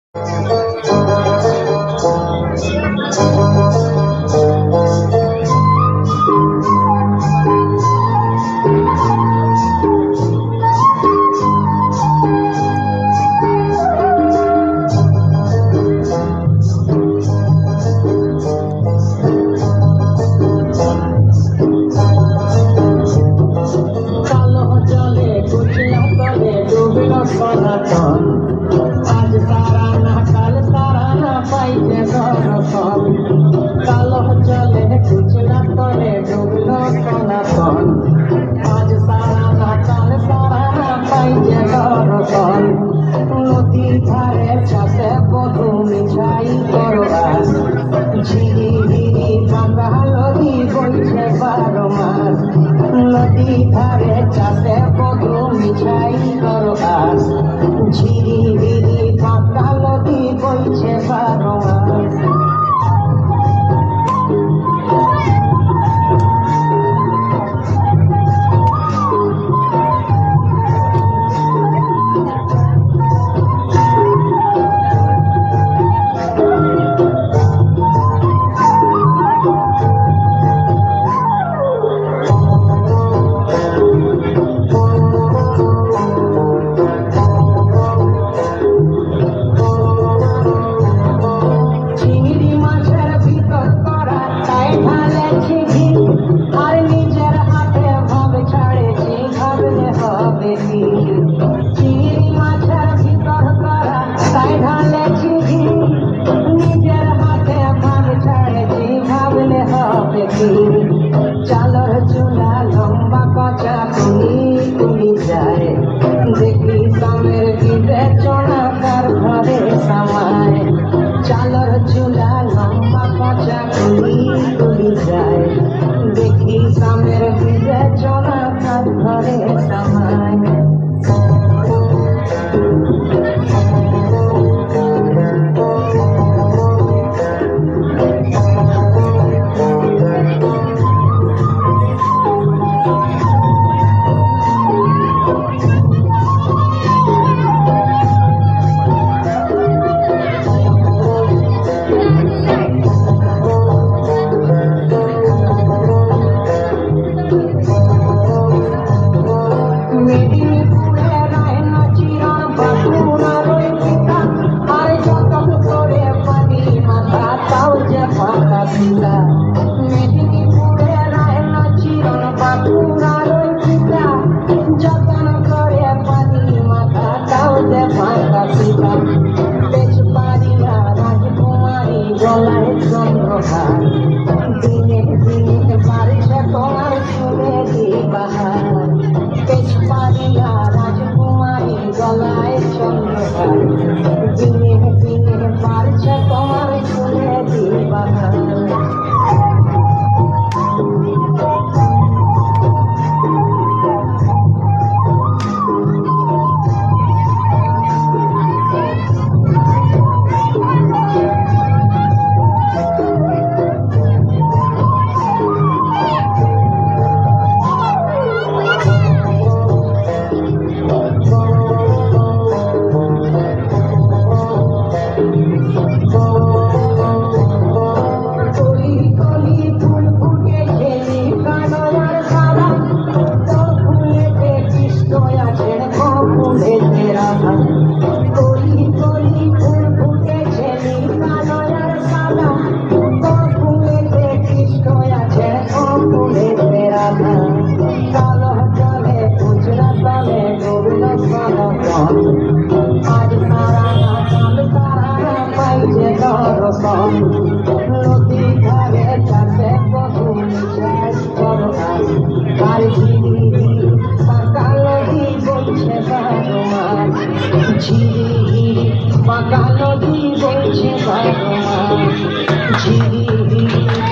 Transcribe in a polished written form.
आज तारा ना कल तारा ना पाइजे दर्शन कालो चले कुछ ना करे डूबलो सनातन आज तारा ना कल तारा ना पाइजे दर्शन नदी धारे छाते बधू मिठाई करबास झिरी झिरी बांगा नदी বইছে 12 মাস नदी धारे छाते बधू मिठाई करबास झिरी झिरी बांका नदी বইছে 12 মাস चालर चूल्हा लंबा कचा कुली जाए देखी सामेर गिरे चोना कर घरे समाए चालर चूल्हा लंबा कचा कुली जाए देखी सामेर गिरे चोना कर घरे समाए दिने दिने बारिश তোমার চুলে বাহার পেছপাড়িয়া রাজকুমারী গলায় চন্দ্রহার দিনে দিনে বারিশ তোমার চুলে বাহার आज तारा ना कल तारा ना पाइजे दर्शन नदी धारे छाते बधू मिठाई करबास আর ঝিরি ঝিরি বাঁকা নদী বইছে 12 মাস ঝিরি ঝিরি বাঁকা নদী বইছে 12 মাস